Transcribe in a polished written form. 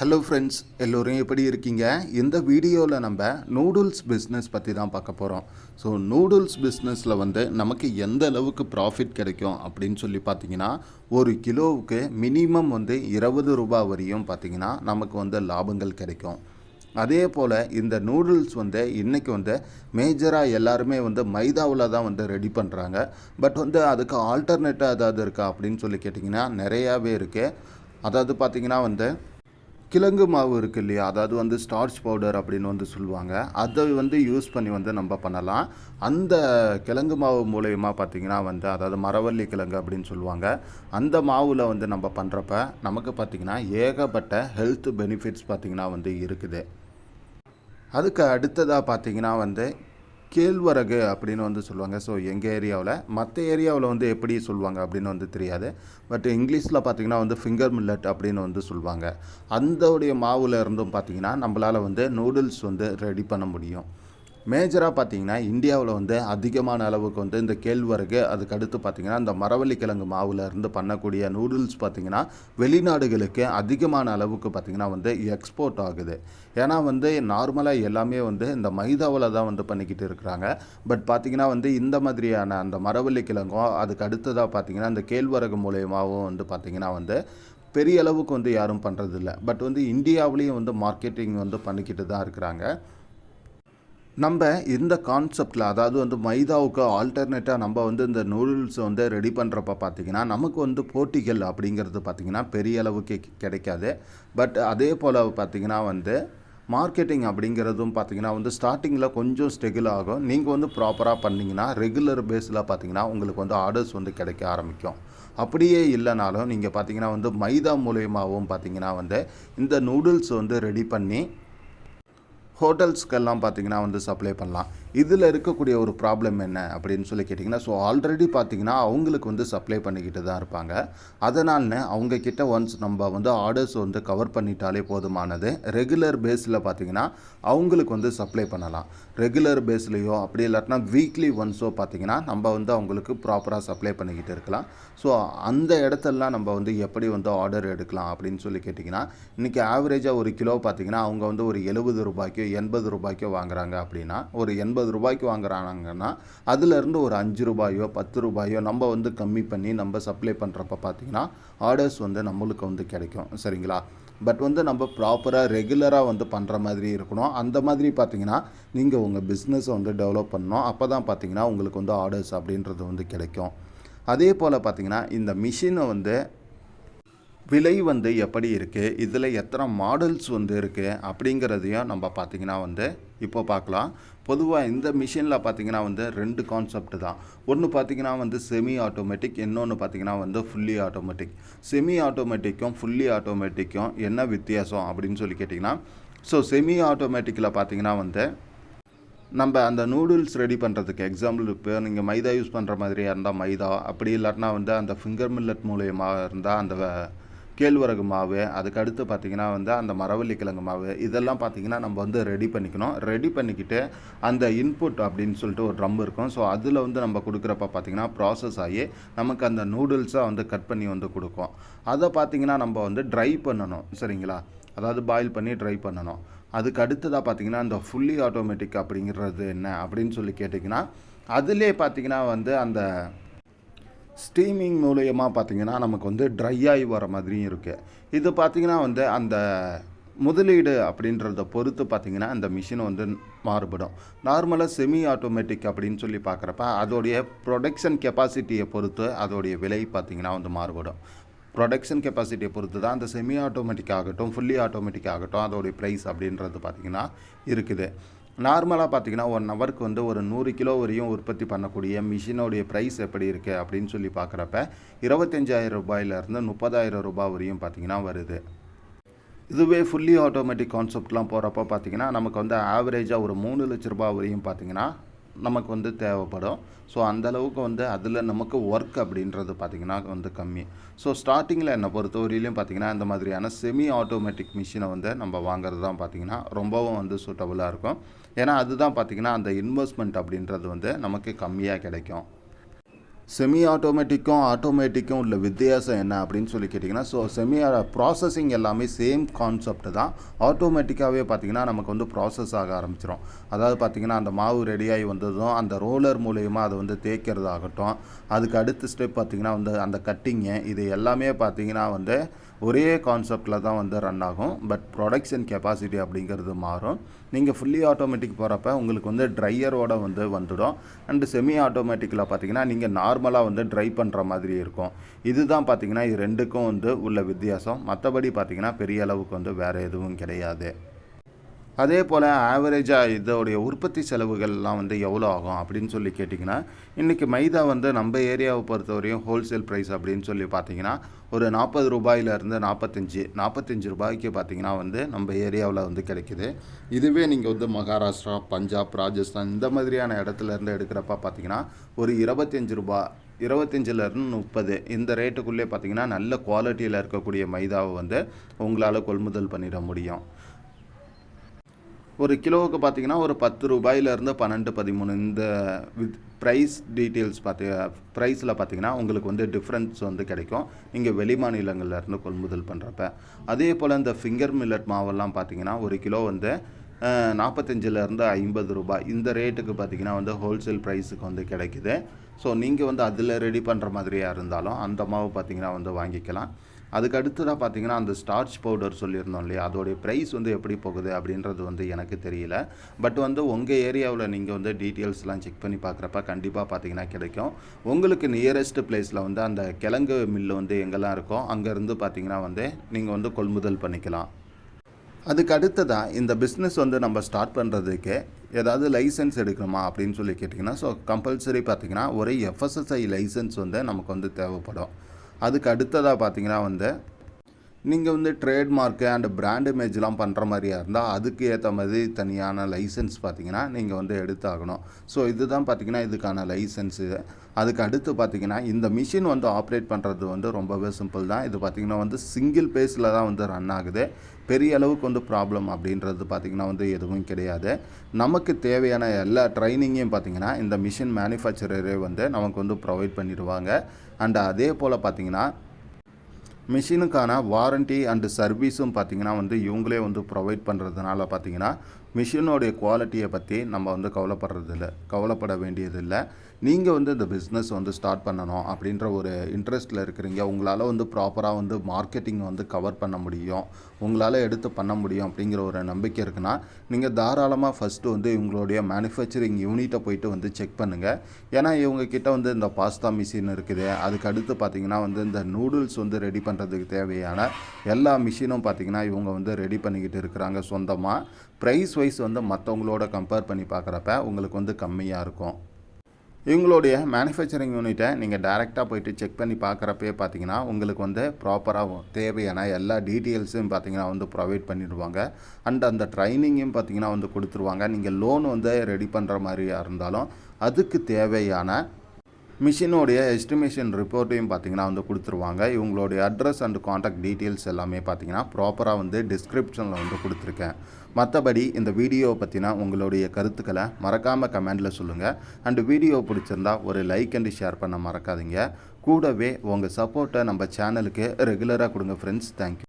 Hello friends, எல்லோரும் எப்படி இருக்கீங்க? இந்த வீடியோவில் நம்ம நூடுல்ஸ் பிஸ்னஸ் பற்றி தான் பார்க்க போகிறோம். ஸோ நூடுல்ஸ் பிஸ்னஸில் நமக்கு எந்த அளவுக்கு ப்ராஃபிட் கிடைக்கும் அப்படின்னு சொல்லி பார்த்தீங்கன்னா, ஒரு கிலோவுக்கு மினிமம் 20 ரூபாய் வரையும் பார்த்தீங்கன்னா நமக்கு லாபங்கள் கிடைக்கும். அதே போல் இந்த நூடுல்ஸ் இன்றைக்கி மேஜராக எல்லாருமே மைதாவில் தான் ரெடி பண்ணுறாங்க. பட் அதுக்கு ஆல்டர்னேட்டாக ஏதாவது இருக்கா அப்படின்னு சொல்லி கேட்டிங்கன்னா நிறையாவே இருக்குது. அதாவது பார்த்திங்கன்னா கிழங்கு மாவு இருக்குது இல்லையா, அதாவது ஸ்டார்ச் பவுடர் அப்படின்னு சொல்லுவாங்க. அதை யூஸ் பண்ணி நம்ம பண்ணலாம். அந்த கிழங்கு மாவு மூலயமா பார்த்திங்கன்னா அதாவது மரவள்ளி கிழங்கு அப்படின்னு சொல்லுவாங்க. அந்த மாவில் நம்ம பண்ணுறப்ப நமக்கு பார்த்திங்கன்னா ஏகப்பட்ட ஹெல்த் பெனிஃபிட்ஸ் பார்த்திங்கன்னா இருக்குது. அதுக்கு அடுத்ததாக பார்த்திங்கன்னா கேழ்வரகு அப்படின்னு சொல்லுவாங்க. ஸோ எங்கள் ஏரியாவில், மற்ற ஏரியாவில் எப்படி சொல்லுவாங்க அப்படின்னு தெரியாது. பட் இங்கிலீஷில் பார்த்திங்கன்னா ஃபிங்கர் மில்லட் அப்படின்னு சொல்லுவாங்க. அந்தோடைய மாவில் இருந்தும் பார்த்திங்கன்னா நம்மளால் நூடுல்ஸ் ரெடி பண்ண முடியும். மேஜராக பார்த்திங்கன்னா இந்தியாவில் அதிகமான அளவுக்கு இந்த கேழ்வரகு, அதுக்கு அடுத்து பார்த்திங்கன்னா இந்த மரவள்ளி கிழங்கு மாவில் இருந்து பண்ணக்கூடிய நூடுல்ஸ் பார்த்திங்கன்னா வெளிநாடுகளுக்கு அதிகமான அளவுக்கு பார்த்திங்கன்னா எக்ஸ்போர்ட் ஆகுது. ஏன்னா நார்மலாக எல்லாமே இந்த மைதாவில் தான் பண்ணிக்கிட்டு இருக்கிறாங்க. பட் பார்த்திங்கன்னா இந்த மாதிரியான அந்த மரவள்ளி கிழங்கும், அதுக்கு அடுத்ததாக பார்த்திங்கன்னா இந்த கேழ்வரகு மூலயமாவும் பார்த்திங்கன்னா பெரிய அளவுக்கு யாரும் பண்ணுறதில்ல. பட் இந்தியாவிலையும் மார்க்கெட்டிங் பண்ணிக்கிட்டு தான் இருக்கிறாங்க. நம்ம இந்த கான்செப்டில், அதாவது மைதாவுக்கு ஆல்டர்னேட்டாக நம்ம இந்த நூடுல்ஸ் ரெடி பண்ணுறப்ப பார்த்திங்கன்னா நமக்கு போட்டிகள் அப்படிங்கிறது பார்த்திங்கன்னா பெரிய அளவுக்கு கிடைக்காது. பட் அதே போல் பார்த்திங்கன்னா மார்க்கெட்டிங் அப்படிங்கிறதும் பார்த்திங்கன்னா ஸ்டார்டிங்கில் கொஞ்சம் ஸ்ட்ரகிள் ஆகும். நீங்கள் ப்ராப்பராக பண்ணிங்கன்னா ரெகுலர் பேஸில் பார்த்திங்கன்னா உங்களுக்கு ஆர்டர்ஸ் கிடைக்க ஆரம்பிக்கும். அப்படியே இல்லைனாலும் நீங்கள் பார்த்திங்கன்னா மைதா மூலயமாவும் பார்த்திங்கன்னா இந்த நூடுல்ஸ் ரெடி பண்ணி ஹோட்டல்ஸ்க்கெல்லாம் பார்த்திங்கன்னா சப்ளை பண்ணலாம். இதில் இருக்கக்கூடிய ஒரு ப்ராப்ளம் என்ன அப்படின்னு சொல்லி கேட்டிங்கன்னா, ஸோ ஆல்ரெடி பார்த்திங்கன்னா அவங்களுக்கு சப்ளை பண்ணிக்கிட்டு தான் இருப்பாங்க. அதனால் அவங்கக்கிட்ட ஒன்ஸ் நம்ம ஆர்டர்ஸ் கவர் பண்ணிட்டாலே போதுமானது. ரெகுலர் பேஸில் பார்த்திங்கன்னா அவங்களுக்கு சப்ளை பண்ணலாம். ரெகுலர் பேஸ்லேயோ அப்படி இல்லாட்டினா வீக்லி ஒன்ஸோ பார்த்திங்கன்னா நம்ம அவங்களுக்கு ப்ராப்பராக சப்ளை பண்ணிக்கிட்டு இருக்கலாம். ஸோ அந்த இடத்தெல்லாம் நம்ம எப்படி ஆர்டர் எடுக்கலாம் அப்படின்னு சொல்லி கேட்டிங்கன்னா, இன்றைக்கி ஆவரேஜாக ஒரு கிலோ பார்த்திங்கன்னா அவங்க ஒரு 70 ரூபாய்க்கோ 80 ரூபாய்க்கோ வாங்குறாங்க. அப்படின்னா ஒரு 80 ரூபாய்க்கு வாங்குறாங்கன்னா அதுலேருந்து ஒரு 5 ரூபாயோ 10 ரூபாயோ நம்ம கம்மி பண்ணி நம்ம சப்ளை பண்ணுறப்ப பார்த்திங்கன்னா ஆர்டர்ஸ் நம்மளுக்கு கிடைக்கும். சரிங்களா? பட் நம்ம ப்ராப்பராக ரெகுலராக பண்ணுற மாதிரி இருக்கணும். அந்த மாதிரி பார்த்திங்கன்னா நீங்கள் உங்கள் பிஸ்னஸை டெவலப் பண்ணணும். அப்போ தான் பார்த்திங்கன்னா உங்களுக்கு ஆர்டர்ஸ் அப்படின்றது கிடைக்கும். அதே போல் பார்த்திங்கன்னா இந்த மிஷினை விலை எப்படி இருக்குது, இதில் எத்தனை மாடல்ஸ் இருக்குது அப்படிங்கிறதையும் நம்ம பார்த்திங்கன்னா இப்போ பார்க்கலாம். பொதுவாக இந்த மிஷினில் பார்த்திங்கன்னா 2 கான்செப்ட் தான். ஒன்று பார்த்திங்கன்னா செமி ஆட்டோமேட்டிக், இன்னொன்று பார்த்திங்கன்னா ஃபுல்லி ஆட்டோமேட்டிக். செமி ஆட்டோமேட்டிக்கும் ஃபுல்லி ஆட்டோமேட்டிக்கும் என்ன வித்தியாசம் அப்படின்னு சொல்லி கேட்டிங்கன்னா, ஸோ செமி ஆட்டோமேட்டிக்கில் பார்த்திங்கன்னா நம்ம அந்த நூடுல்ஸ் ரெடி பண்ணுறதுக்கு எக்ஸாம்பிள், இப்போ நீங்கள் மைதா யூஸ் பண்ணுற மாதிரியாக இருந்தால் மைதா, அப்படி இல்லாட்டினா அந்த ஃபிங்கர் மில்லட் மூலயமாக இருந்தால் அந்த கேழ்வரகு மாவு, அதுக்கு அடுத்து பார்த்திங்கன்னா அந்த மரவள்ளி கிழங்கு மாவு, இதெல்லாம் பார்த்திங்கன்னா நம்ம ரெடி பண்ணிக்கணும். ரெடி பண்ணிக்கிட்டு அந்த இன்புட் அப்படின்னு சொல்லிட்டு ஒரு ட்ரம் இருக்கும். ஸோ அதில் நம்ம கொடுக்குறப்ப பார்த்திங்கன்னா ப்ராசஸ் ஆகி நமக்கு அந்த நூடுல்ஸாக கட் பண்ணி கொடுக்கும். அதை பார்த்திங்கன்னா நம்ம ட்ரை பண்ணணும். சரிங்களா? அதாவது பாயில் பண்ணி ட்ரை பண்ணணும். அதுக்கு அடுத்ததாக பார்த்திங்கன்னா இந்த ஃபுல்லி ஆட்டோமேட்டிக் அப்படிங்கிறது என்ன அப்படின்னு சொல்லி கேட்டிங்கன்னா, அதிலே பார்த்திங்கன்னா அந்த ஸ்டீமிங் மூலயமா பார்த்திங்கன்னா நமக்கு ட்ரை ஆகி வர மாதிரியும் இருக்குது. இது பார்த்திங்கன்னா அந்த முதலீடு அப்படின்றத பொறுத்து பார்த்திங்கன்னா அந்த மிஷின் மாறுபடும். நார்மலாக செமி ஆட்டோமேட்டிக் அப்படின்னு சொல்லி பார்க்குறப்ப அதோடைய ப்ரொடக்ஷன் கெப்பாசிட்டியை பொறுத்து அதோடைய விலை பார்த்திங்கன்னா மாறுபடும். ப்ரொடக்ஷன் கெப்பாசிட்டியை பொறுத்து தான் அந்த செமி ஆட்டோமேட்டிக் ஆகட்டும் ஃபுல்லி ஆட்டோமேட்டிக் ஆகட்டும் அதோடைய ப்ரைஸ் அப்படின்றது பார்த்திங்கன்னா இருக்குது. நார்மலாக பார்த்திங்கன்னா 1 ஹவருக்கு ஒரு 100 கிலோ வரையும் உற்பத்தி பண்ணக்கூடிய மிஷினோடைய ப்ரைஸ் எப்படி இருக்குது அப்படின்னு சொல்லி பார்க்குறப்ப 25,000 ரூபாயிலேருந்து 30,000 ரூபாய் வரையும் பார்த்திங்கன்னா வருது. இதுவே ஃபுல்லி ஆட்டோமேட்டிக் கான்செப்ட்லாம் போகிறப்ப பார்த்திங்கன்னா நமக்கு ஆவரேஜாக ஒரு 3 லட்ச ரூபாய் வரையும் பார்த்திங்கன்னா நமக்கு தேவைப்படும். ஸோ அந்தளவுக்கு அதில் நமக்கு ஒர்க் அப்படின்றது பார்த்திங்கன்னா கம்மி. ஸோ ஸ்டார்டிங்கில் என்னை பொறுத்தவரையிலையும் பார்த்திங்கன்னா இந்த மாதிரியான செமி ஆட்டோமேட்டிக் மிஷினை நம்ம வாங்குறது தான் பார்த்திங்கன்னா ரொம்பவும் சூட்டபுளாக இருக்கும். ஏன்னா அதுதான் பார்த்திங்கன்னா அந்த இன்வெஸ்ட்மெண்ட் அப்படின்றது நமக்கு கம்மியாக கிடைக்கும். செமி ஆட்டோமேட்டிக்கும் ஆட்டோமேட்டிக்கும் உள்ள வித்தியாசம் என்ன அப்படின்னு சொல்லி கேட்டிங்கன்னா, செமி ப்ராசஸிங் எல்லாமே சேம் கான்செப்ட் தான். ஆட்டோமேட்டிக்காகவே பார்த்திங்கன்னா நமக்கு வந்து ப்ராசஸ் ஆக ஆரம்பிச்சிடும். அதாவது பார்த்திங்கன்னா அந்த மாவு ரெடியாகி வந்ததும் அந்த ரோலர் மூலயமா அதை வந்து தேய்க்கிறதாகட்டும், அதுக்கு அடுத்த ஸ்டெப் பார்த்திங்கன்னா வந்து அந்த கட்டிங்கு, இது எல்லாமே பார்த்திங்கன்னா வந்து ஒரே கான்செப்டில் தான் வந்து ரன் ஆகும். பட் ப்ரொடக்ஷன் கெப்பாசிட்டி அப்படிங்கிறது மாறும். நீங்கள் ஃபுல்லி ஆட்டோமேட்டிக் போகிறப்ப உங்களுக்கு வந்து ட்ரையரோட வந்து வந்துடும். அண்டு செமி ஆட்டோமேட்டிக்கில் பார்த்திங்கன்னா நீங்கள் நார்மலாக வந்து ட்ரை பண்ணுற மாதிரி இருக்கும். இதுதான் பார்த்திங்கன்னா இது ரெண்டுக்கும் வந்து உள்ள வித்தியாசம். மற்றபடி பார்த்திங்கன்னா பெரிய அளவுக்கு வந்து வேறு எதுவும் கிடையாது. அதே போல் ஆவரேஜாக இதோடைய உற்பத்தி செலவுகள்லாம் வந்து எவ்வளோ ஆகும் அப்படின்னு சொல்லி கேட்டிங்கன்னா, இன்றைக்கி மைதா வந்து நம்ம ஏரியாவை பொறுத்தவரையும் ஹோல்சேல் ப்ரைஸ் அப்படின்னு சொல்லி பார்த்தீங்கன்னா ஒரு ₹40 45 ரூபாய்க்கு பார்த்திங்கன்னா வந்து நம்ம ஏரியாவில் வந்து கிடைக்கிது. இதுவே நீங்கள் வந்து மகாராஷ்டிரா, பஞ்சாப், ராஜஸ்தான் இந்த மாதிரியான இடத்துலேருந்து எடுக்கிறப்ப பார்த்திங்கன்னா ஒரு ₹25 25லேருந்து 30 இந்த ரேட்டுக்குள்ளே பார்த்திங்கன்னா நல்ல குவாலிட்டியில் இருக்கக்கூடிய மைதாவை வந்து உங்களால் கொள்முதல் பண்ணிட முடியும். ஒரு கிலோவுக்கு பார்த்தீங்கன்னா ஒரு ₹10லேருந்து 12, 13 இந்த ப்ரைஸ் டீட்டெயில்ஸ் ப்ரைஸில் பார்த்தீங்கன்னா உங்களுக்கு வந்து டிஃப்ரென்ஸ் வந்து கிடைக்கும் நீங்கள் வெளி மாநிலங்கள்லேருந்து கொள்முதல் பண்ணுறப்ப. அதே போல் இந்த ஃபிங்கர் மில்லட் மாவெல்லாம் பார்த்தீங்கன்னா ஒரு கிலோ வந்து ₹45லேருந்து ₹50 இந்த ரேட்டுக்கு பார்த்திங்கன்னா வந்து ஹோல்சேல் ப்ரைஸுக்கு வந்து கிடைக்குது. ஸோ நீங்கள் வந்து அதில் ரெடி பண்ணுற மாதிரியாக இருந்தாலும் அந்த மாவு பார்த்திங்கன்னா வந்து வாங்கிக்கலாம். அதுக்கு அடுத்ததாக பார்த்திங்கன்னா அந்த ஸ்டார்ச் பவுடர் சொல்லியிருந்தோம் இல்லையா, அதோடைய ப்ரைஸ் வந்து எப்படி போகுது அப்படின்றது வந்து எனக்கு தெரியல. பட் வந்து உங்கள் ஏரியாவில் நீங்கள் வந்து டீட்டெயில்ஸ்லாம் செக் பண்ணி பார்க்குறப்ப கண்டிப்பாக பார்த்திங்கன்னா கிடைக்கும். உங்களுக்கு நியரஸ்ட் பிளேஸில் வந்து அந்த கிழங்கு மில்லு வந்து எங்கெல்லாம் இருக்கோ அங்கேருந்து பார்த்திங்கன்னா வந்து நீங்கள் வந்து கொள்முதல் பண்ணிக்கலாம். அதுக்கு அடுத்ததாக இந்த பிஸ்னஸ் வந்து நம்ம ஸ்டார்ட் பண்ணுறதுக்கு ஏதாவது லைசன்ஸ் எடுக்கணுமா அப்படின்னு சொல்லி கேட்டிங்கன்னா, கம்பல்சரி பார்த்திங்கன்னா ஒரு FSSAI லைசன்ஸ் வந்து நமக்கு வந்து தேவைப்படும். அதுக்கு அடுத்ததாக பார்த்திங்கன்னா வந்து நீங்கள் வந்து ட்ரேட்மார்க்கு அண்ட் பிராண்ட் இமேஜ்லாம் பண்ணுற மாதிரியா இருந்தால் அதுக்கு ஏற்ற மாதிரி தனியான லைசன்ஸ் பார்த்திங்கன்னா நீங்கள் வந்து எடுத்தாகணும். ஸோ இதுதான் பார்த்திங்கன்னா இதுக்கான லைசன்ஸு. அதுக்கு அடுத்து பார்த்திங்கன்னா இந்த மிஷின் வந்து ஆப்ரேட் பண்ணுறது வந்து ரொம்பவே சிம்பிள் தான். இது பார்த்திங்கன்னா வந்து சிங்கிள் பேஸில் தான் வந்து ரன் ஆகுது. பெரிய அளவுக்கு வந்து ப்ராப்ளம் அப்படின்றது பார்த்திங்கன்னா வந்து எதுவும் கிடையாது. நமக்கு தேவையான எல்லா ட்ரைனிங்கையும் பார்த்திங்கன்னா இந்த மிஷின் மேனுஃபேக்சரரே வந்து நமக்கு வந்து ப்ரொவைட் பண்ணிடுவாங்க. அண்ட் அதே போல் பார்த்திங்கன்னா மிஷினுக்கான வாரண்ட்டி அண்டு சர்வீஸும் பார்த்திங்கன்னா வந்து இவங்களே வந்து ப்ரொவைட் பண்ணுறதுனால பார்த்திங்கன்னா மிஷினோடைய குவாலிட்டியை பற்றி நம்ம வந்து கவலைப்பட வேண்டியதில்லை. நீங்கள் வந்து இந்த பிஸ்னஸ் வந்து ஸ்டார்ட் பண்ணணும் அப்படின்ற ஒரு இன்ட்ரெஸ்ட்டில் இருக்கிறீங்க, உங்களால் வந்து ப்ராப்பராக வந்து மார்க்கெட்டிங் வந்து கவர் பண்ண முடியும், உங்களால் எடுத்து பண்ண முடியும் அப்படிங்கிற ஒரு நம்பிக்கை இருக்குன்னா நீங்கள் தாராளமாக ஃபஸ்ட்டு வந்து இவங்களுடைய மேனுஃபேக்சரிங் யூனிட்டை போயிட்டு வந்து செக் பண்ணுங்கள். ஏன்னா இவங்கக்கிட்ட வந்து இந்த பாஸ்தா மிஷின் இருக்குது. அதுக்கு அடுத்து பார்த்திங்கன்னா வந்து இந்த நூடுல்ஸ் வந்து ரெடி பண்ணுறதுக்கு தேவையான எல்லா மிஷினும் பார்த்திங்கன்னா இவங்க வந்து ரெடி பண்ணிக்கிட்டு இருக்கிறாங்க சொந்தமாக. ப்ரைஸ் வைஸ் வந்து மற்றவங்களோட கம்பேர் பண்ணி பார்க்குறப்ப உங்களுக்கு வந்து கம்மியாக இருக்கும். இவங்களுடைய மேனுஃபேக்சரிங் யூனிட்டை நீங்கள் டைரெக்டாக போய்ட்டு செக் பண்ணி பார்க்குறப்பே பார்த்தீங்கன்னா உங்களுக்கு வந்து ப்ராப்பராக தேவையான எல்லா டீட்டெயில்ஸும் பார்த்தீங்கன்னா வந்து ப்ரொவைட் பண்ணிடுவாங்க. அண்ட் அந்த ட்ரைனிங்கும் பார்த்தீங்கன்னா வந்து கொடுத்துருவாங்க. நீங்கள் லோன் வந்து ரெடி பண்ணுற மாதிரியாக இருந்தாலும் அதுக்கு தேவையான மிஷினோடைய எஸ்டிமேஷன் ரிப்போர்ட்டையும் பார்த்திங்கன்னா வந்து கொடுத்துருவாங்க. இவங்களுடைய அட்ரஸ் அண்ட் காண்டாக்ட் டீட்டெயில்ஸ் எல்லாமே பார்த்திங்கன்னா ப்ராப்பராக வந்து டிஸ்கிரிப்ஷனில் வந்து கொடுத்துருக்கேன். மற்றபடி இந்த வீடியோவை பற்றினா உங்களுடைய கருத்துக்களை மறக்காமல் கமெண்டில் சொல்லுங்கள். அண்டு வீடியோ பிடிச்சிருந்தா ஒரு லைக் அண்டு ஷேர் பண்ண மறக்காதீங்க. கூடவே உங்கள் சப்போர்ட்டை நம்ம சேனலுக்கு ரெகுலராக கொடுங்க ஃப்ரெண்ட்ஸ். தேங்க்யூ.